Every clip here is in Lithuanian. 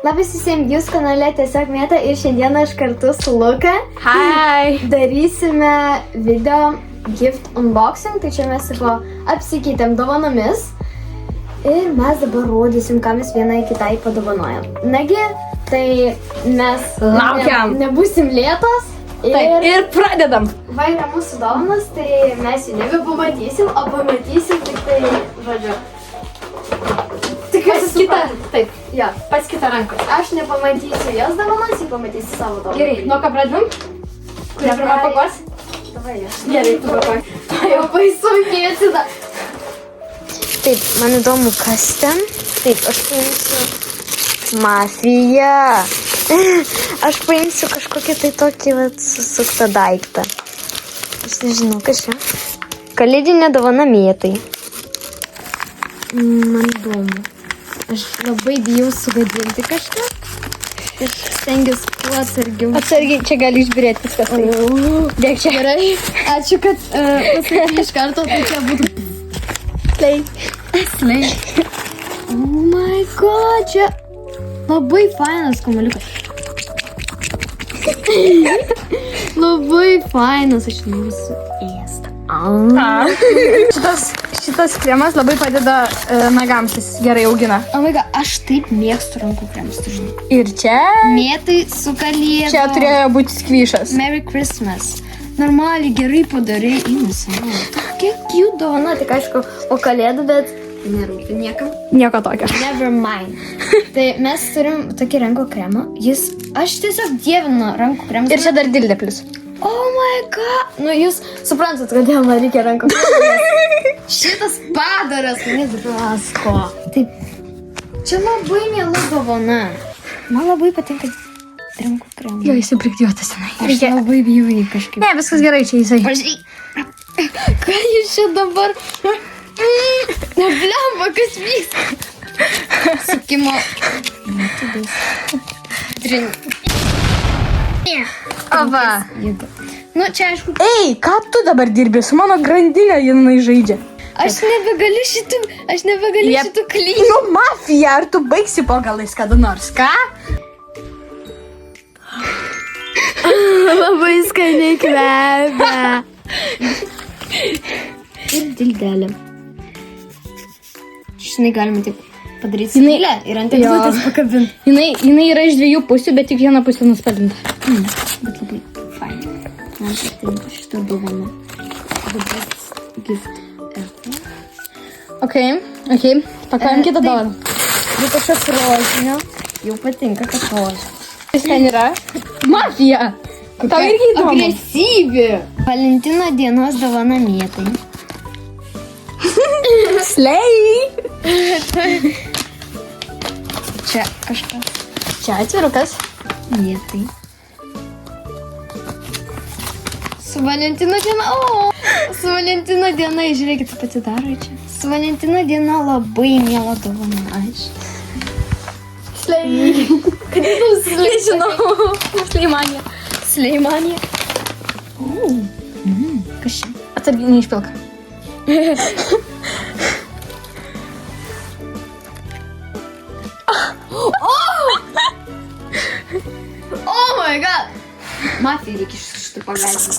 Labas visiems, jūs kanale tiesiog Mėta ir šiandieną aš kartu su Luka Hi! darysime video gift unboxing, tai čia mes apsikeitėm dovanomis ir mes dabar rodysim, ką mes vienai kitai padovanojam. Nagi, tai mes Laukiam. Nebūsim lėtos Ir pradedam! va yra mūsų dovanas, tai mes jų nebepamatysim, o pamatysim tik tai, žodžiu. Pas kitą, taip, Jo. pas kitą ranką. Aš nepamatysiu jos dovanas, ji pamatysi savo dovanas. Gerai, nuo ką pradedam? Kurią pirmą pakuos? Davai, aš. Gerai, tu pakuos. Jau paisunkėsi da. Taip, man įdomu, kas ten. Taip, aš paimsiu mafiją. Aš paimsiu kažkokį tai tokį susuktą daiktą. Aš nežinau, kas čia. Kalėdinė dovana Mėtai. Man įdomu. Aš labai bijau sugadinti kažką. Aš stengiuosi kuo atsargiau. Atsargiai, čia gali išbirėti viskas. Dėk čia. Gerai. Ačiū, kad pasakė iš karto, tai čia būtų slay. Oh my god, čia labai fainas kamuoliukas. Labai fainas, aš noriu suėsti. Šitas kremas labai padeda nagams, jis gerai augina. Oh my god, aš taip mėgstu rankų kremus, tu žinai. Ir čia... Mėtai su kalėdom. Čia turėjo būti skvyšas. Merry Christmas. Normaliai, gerai padarai, įmasi. Kiek cute dovana, tik aišku, o kalėdų, bet nerūpi niekam. Nieko tokio. Never mind. Tai mes turim tokį rankų kremą. Aš tiesiog dievinu rankų kremus. Ir čia dar dildė plius. Oh my god. Nu, jūs suprantat, kodėl man reikia rankų kremų. Šitas padaras mane drasko. Taip. Čia labai miela dovana. Man labai patinka rankų kremą. Jo, jis įprikdėjotas senai. Aš labai bijau jį kažkaip. Ne, viskas gerai, čia jisai. Pažiūrėk. Ką jūs čia dabar? Neblemba, kas vyksta? Sukimo. Ava. Nu, čia aišku. Ei, ką tu dabar dirbi? Su mano grandinė jinai žaidžia. Aš nebegaliu šitų klydžių. Nu, mafija, ar tu baigsi po galais kada nors, ką? Labai skaniai kvepia. Ir dildelė. Žinai, galima taip padaryti skylę ir ant eglutės pakabinti. Jinai yra iš dviejų pusių, bet tik viena pusė nuspalvinta. Bet labai fainai. Man patinka šitą dovaną. The best gift ever. Ok. Pakuojam kitą dovaną. Jau kažkas rožinio. Jau patinka, kad rožinio. Kas ten yra? Mafija! Tau irgi įdomu. Agresyvi. Valentino dienos dovana Mėtai. Slay! Čia kažkas. Čia atvirukas. Mėtai. Su Valentino diena. O! Su Valentino diena, žiūrėkit, taip atsidaro čia. Su Valentino diena labai miela dovana, aišku. Slay! Nežinau. Slaymanija. Sleimanija. Kas čia? Atsargiai neišpilk. Oh my god! Mafija reikia šitą pagalbą.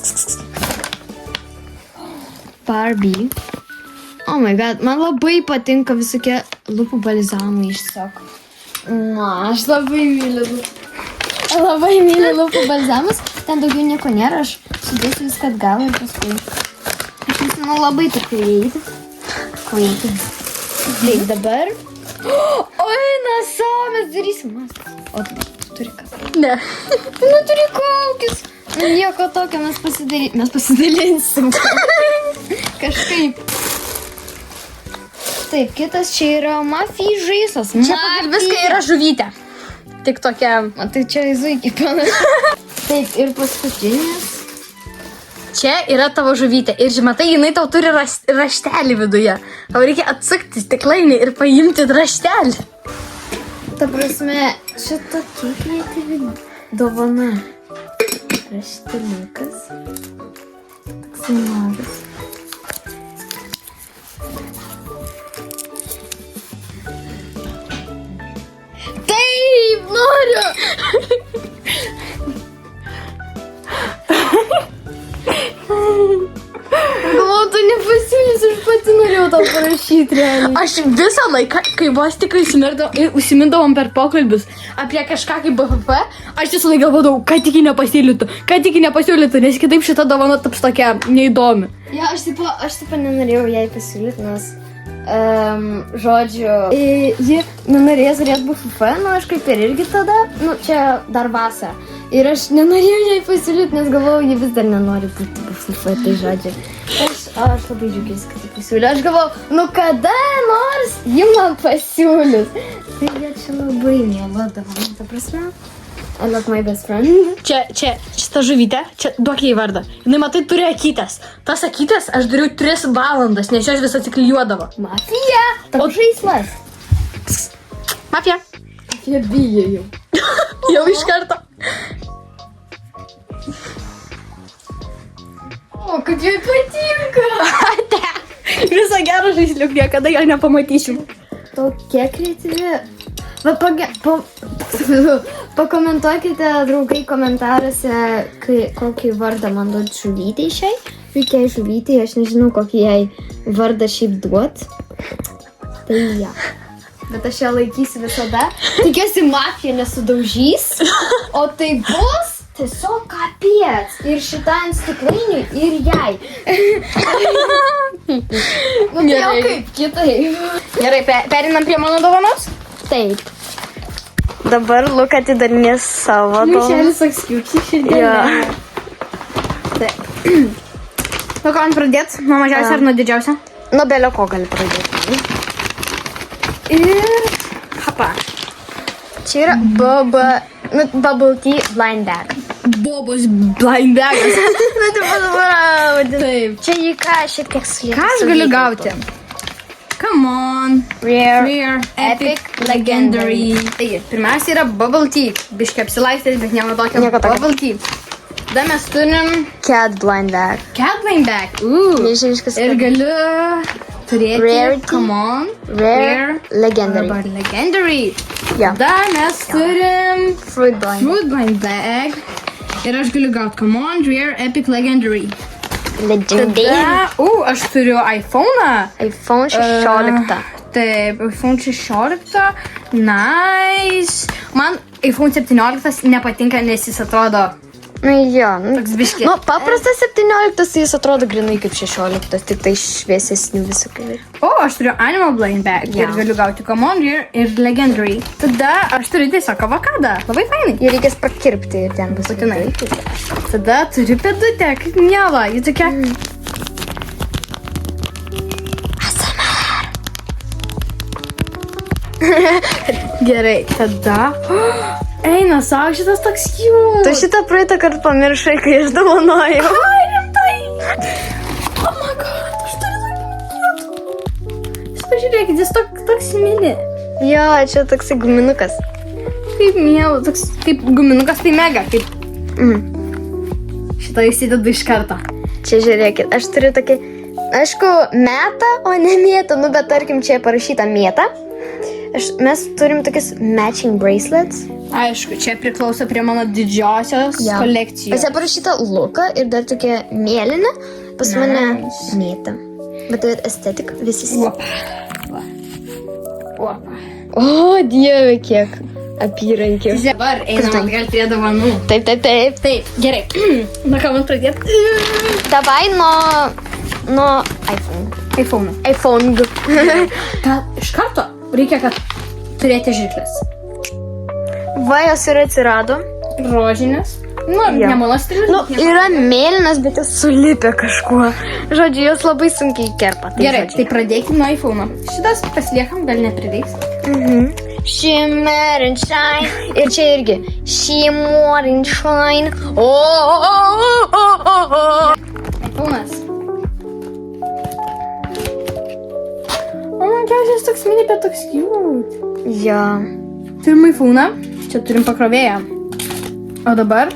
Barbie. Oh my god, man labai patinka visokie lūpų balzamai išsako. Na, aš labai myliu lūpų balzamus. Ten daugiau nieko nėra, aš sudėsiu viską atgal ir paskui. Aš nesinau labai tik kreiti. Taip, dabar. Oi, nasau, mes darysim maską. O tu turi ką? Ne. Nu, turi kaukis. Nu, nieko tokio, mes pasidalinsim. Kažkaip. Taip, kitas čia yra mafijai žaislas. Čia pagal viską yra žuvytė. Tik tokia... O tai čia įzuikiai panašu. Taip, ir paskutinis. Čia yra tavo žuvytė. Ir matai, jinai tau turi raštelį viduje. Tau reikia atsukti stiklainį ir paimti raštelį. Ta prasme, šita kiek kreatyvi dovana. Rašteliukas. Toksai mažas. Taip, nu parašyti realiai. Aš visą laiką, kai vos tik užsimindavom per pokalbius apie kažką kaip BFF, aš visą laiką galvodavau, kad tik nepasiūlytų, nes kitaip šita dovana taps tokia neįdomi. Ja, aš taip nenorėjau jai pasiūlyti, nes, žodžiu, ji nenorėjo turėti BFF, nu aš kaip ir irgi tada, nu čia dar vasarą. Ir aš nenorėjau jai pasiūlyti, nes galvojau, ji vis dar nenori būti BFF, tai žodžiu. Aš labai džiugiuosi, kad ji pasiūlė. Aš galvojau, nu kada nors ji man pasiūlys. Tai jie čia labai miela dovana, ta prasme. I love my best friend. Čia ta žuvytė, čia duok jai vardą. Jinai, matai, turi akytės. Tas akytės aš dariau 3 valandas, nes jos vis atsiklijuodavo. Mafija! Tavo žaislas. Mafija. Jie bijo jau. Jau iš karto. O, kad jai patinka. Visą gerą žaisliuk, niekada jo nepamatysim. Tokia kreatyvi. Va, pakomentuokite, draugai, komentaruose, kokį vardą man duot žuvytei šiai. Reikia žuvytei, aš nežinau, kokį jai vardą šiaip duot. Tai ja. Bet aš ją laikysiu visada. Tikiuosi, mafija nesudaužys. O tai bus tiesiog kapiec. Ir šitam stiklainiui, ir jai. Nu tai jau kaip kitaip. Gerai, perinam prie mano dovanos? Taip. Dabar Luka atidarinės savo dovaną. Maišelis toks kiučiai širdėlė. Jo. Taip. Nuo ko man pradėt? Nuo mažiausia ar nuo didžiausia? Nuo belio ko gali pradėti. Ir... Hapa. Čia yra Bubble Tea Blind Bag. Bobos blind bagas. Taip. Čia jį ką šiek tiek slėpti. Ką aš galiu gauti? Come on. Rare, Epic, Legendary. Taigi, pirmiausia yra Bubble Tea. Biškai apsilaistęs, bet nieko tokio. Nieko tokio. Bubble Tea. Tada mes turim Cat Blind Bag. Cat Blind Bag. Milžiniškas Ir galiu turėti Rarity. Come on. Rare, Legendary. Arba Legendary. Jo. Tada mes turim Fruit Blind. Fruit Blind Bag. Ir aš galiu gauti Come on, Rare, Epic, Legendary. Legendary. Tada, aš turiu iPhone'ą. iPhone 16. Taip, iPhone 16. Nice. Man iPhone 17 nepatinka, nes jis atrodo Nu jo. toks biškis. Nu, paprastas 17, jis atrodo grinai kaip 16, tik tai šviesesnių visokių. O, aš turiu Animal Blind Bag. Jo. Ir galiu gauti Come on, Rare ir Legendary. Tada aš turiu tiesiog avokadą. Labai fainai. Jį reikės prakirpti ir ten bus Būtinai. Tada turiu pėdutę, kaip miela. Ji tokia... Gerai, tada... Eina, savo šitas toks cute. Tu šitą praeitą kartą pamiršai, kai aš dovanojau. Ai, rimtai. Oh my god, aš turiu tokį cute. Jūs pažiūrėkit, jis toks mini. Jo, čia toksai guminukas. Kaip miela, toks kaip guminukas, tai mega. Kaip... Šitą įsidedu iš karto. Čia žiūrėkit, aš turiu tokį, aišku, metą, o ne mėtą, nu bet tarkim čia parašyta mėta. Mes turim tokius matching bracelets. Aišku, čia priklauso prie mano didžiosios Jo. kolekcijos. Pas ją parašyta Luka ir dar tokia mėlyna, pas mane mėta. Bet tai estetika visi. Opa. Opa. O, dieve, kiek apyrankių. Dabar einam atgal prie dovanų. Taip. Taip, gerai. Nuo ką man pradėti? Davai nuo iPhone. iPhone 2. Gal iš karto reikia, kad turėti žirklės. Va, jos ir atsirado. Rožinės. Nu, Jo. ne mano stilius. Nu, yra mėlynas, bet jis sulipė kažkuo. Žodžiu, jos labai sunkiai kerpa. Gerai, tai pradėkime nuo iPhone'o. Šitas pasiliekam, gal neprireiks. Shimmer and shine. Ir čia irgi. Shimmer and shine. iPhone'as. O, man kiausias toks mini, bet toks cute. Jo. Turim iPhone'ą, čia turim pakrovėją. O dabar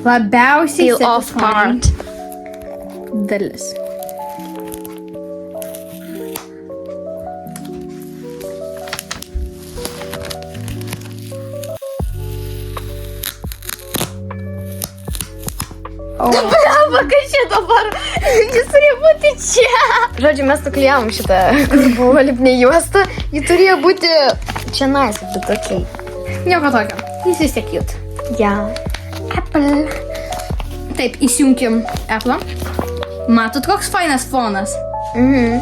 labiausiai Peel off satisfying part. dalis. Blemba, kad čia dabar jis turėjo būti čia. Žodžiu, mes nuklijavom šitą, kur buvo lipnė juosta. Ji turėjo būti čia nais, bet okei. Nieko tokio. Jis vis tiek cute. Ja. Apple. Taip, įsijunkim Apple. Matot, koks fainas fonas? Mhm.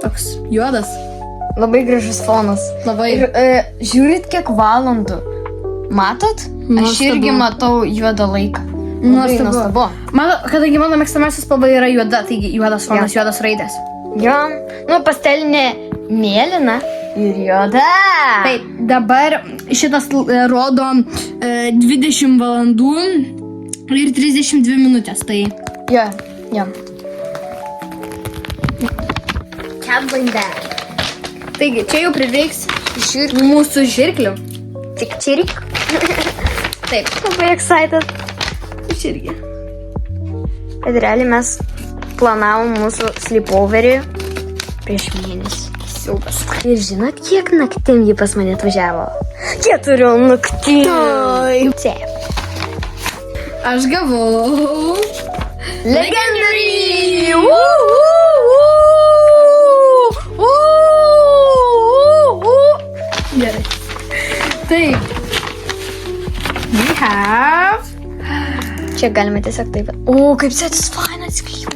Toks juodas. Labai gražus fonas. Labai. Ir žiūrit, kiek valandų. Matot? Aš Nuostabu. irgi matau juodą laiką. Labai nuostabu. Kadangi mano mėgstamiausias spalva yra juoda, taigi juodas fonas, juodas raidės. Jo, nu pastelinė mėlyna ir juoda. Taip, dabar šitas rodo 20 valandų ir 32 minutės. Tai Jo, jo. Cat-blind-bag. taigi, čia jau prireiks Žirklių. mūsų žirklių. Tik čirik. Taip, Labai excited. aš irgi. Bet realiai mes planavom mūsų sleepoverį prieš mėnesį. Siaubas. Ir žinot, kiek naktim ji pas mane atvažiavo? 4 naktim. Taip. Aš gavau. Legendary! Gerai. Taip. We have. Čia galime tiesiog taip. O, kaip satisfying atsiklijau.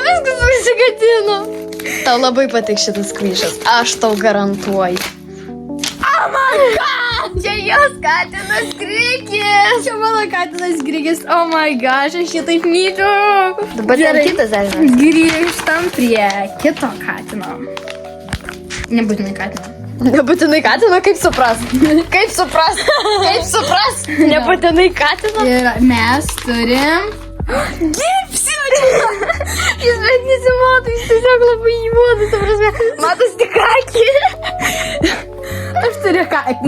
Viskas susigadino. Tau labai patiks šitas skvyšas. Aš tau garantuoju. Oh my god! Čia jos katinas Grikis. Čia mano katinas Grigis. Oh my gosh, aš šį taip myliu. Dabar ten Gerai. kitas elnias. Grįžtam prie kito katino. Nebūtinai katino. Nebūtinai katino, kaip supras? Kaip supras? Kaip supras? Nebūtinai katino. Ir mes turim... Gipsį! Jis bet nesimato, jis tiesiog labai juodas, ta prasme. Matos tik akį. Aš turiu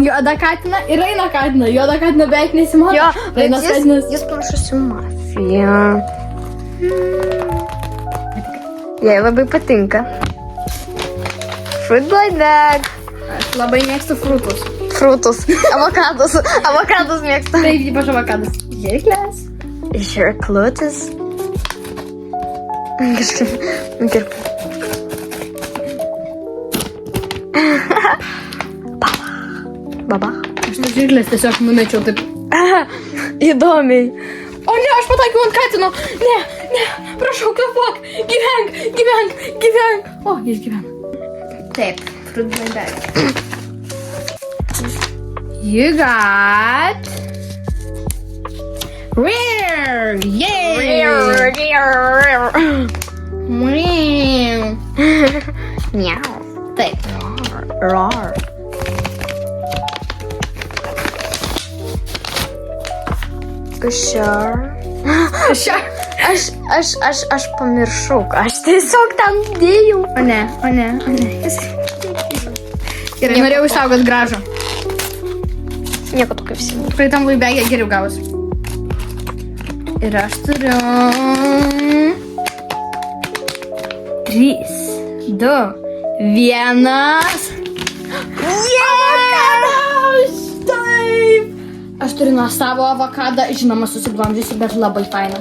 juodą katiną ir eina katiną. Juodą katiną beveik nesimato. Jo, bet Rainas katinas. jis panašus į mafiją. Jai labai patinka. Fruit blind bag. Aš labai mėgstu frutus. Frutus. Avokadus. Avokadus mėgsta. Taip, ypač avokadas. Žirklės. Žirklutis. Kažkaip nukirpau. Baba. Aš tas žirklės tiesiog numečiau taip. Įdomiai. O ne, aš pataikiau ant katino. Ne, ne, prašau, kvėpuok. Gyvenk, gyvenk, gyvenk. O, jis gyvena. Taip, fruit blind bag. You got... Rare! Yay! Meow. Miau. Taip. Rar. Šią. Aš pamiršau, aš tiesiog ten dėjau. O ne, o ne, o ne. Gerai, norėjau išsaugot gražą. Nieko tokio visi. Praeitam laibegė geriau gavus. Ir aš turiu... 3, 2, 1. Avokadas! Taip! Aš turiu nuo savo avokadą, žinoma, susiglamdžiusi, bet labai faina.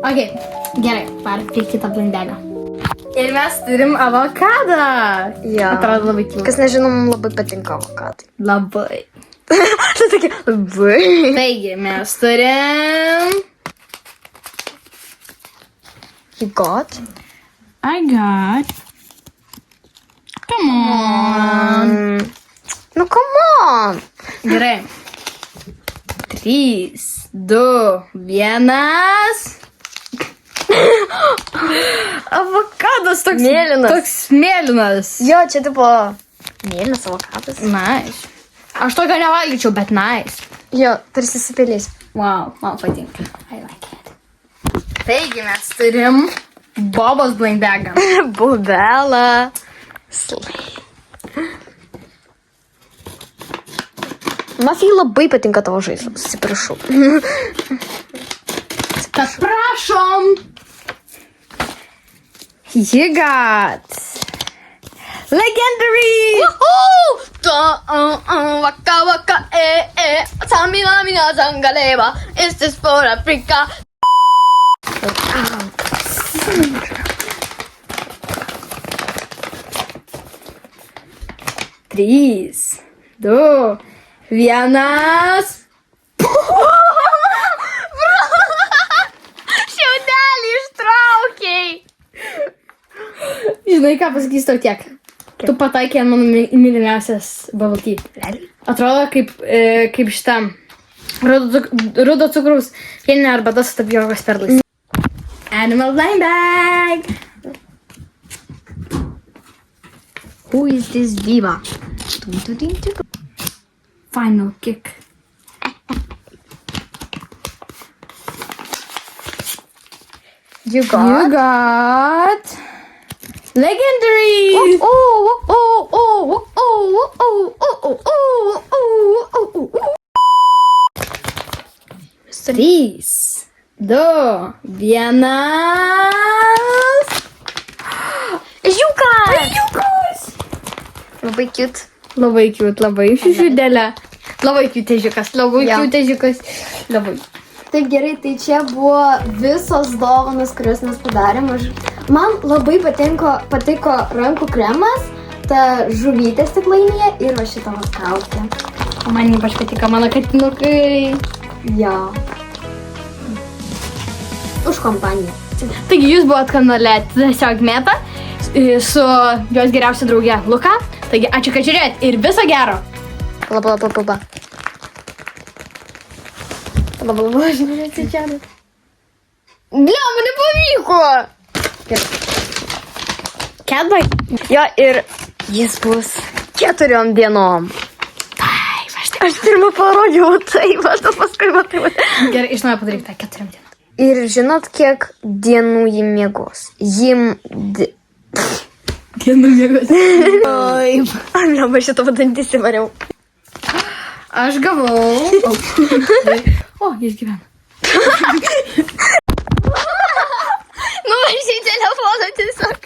Ok, gerai, varom prie kitą blindegą. Ir mes turim avokadą. Jo. Atrodo labai kyla. Kas nežino, mums labai patinka avokadai. Labai. Tai tokia, labai. Taigi, mes turim... You got? I got... Come on. Nu, come on. Gerai. 3, 2, 1. Avokadas toks... Mėlynas. Toks mėlynas. Jo, čia tipo mėlynas avokadas. Nice. Aš tokio nevalgyčiau, bet nice. Jo, tarsi supilės. Wow, man patinka. I like it. Taigi mes turim Bobos blind bagą. Bubela. Mafijai labai patinka tavo žaislas, atsiprašau. Tad prašom. You got Legendary. Waka waka, Samina mina zangaleva. Is this for Africa? Trys, du, vienas. Šiaudelį ištraukiai. Žinai, ką pasakys tau tiek? Tu pataikė ant mano mylimiausias bavalty. Atrodo kaip šitam rudo cukraus pieninė arbata su tapijokos perlais. Animal blind bag. Who is this diva? Final kick. You You got legendary. Trys, du, vienas. Žiukas! Labai cute. Labai cute, labai šiudelė. Labai cute žiukas, labai Jo. cute žiukas. Labai. Taip gerai, tai čia buvo visos dovanos, kurias mes padarėm. Man labai patiko rankų kremas, ta žuvytė stiklainyje ir va šitą kaukė. O man ypač patiko mano katinukai. Jo. Už kompaniją. Taigi jūs buvot kanale Tiesiog Meta su jos geriausia draugė Luka. Taigi ačiū, kad žiūrėjot ir viso gero. Laba. Labai žinai, atsičiadu. Ble, man nepavyko. Catboy. Jo, ir jis bus 4 dienom. Taip, Aš pirmą parodžiau taip, aš paskui matai. Gerai, iš naujo padaryk tą 4 dieną. Ir žinot, kiek dienų jį miegos? Dienų mėgos. Taip. Aš šitą padantis įvariau. Aš gavau. O, jis gyvena. Nu, aš į telefoną tiesiog.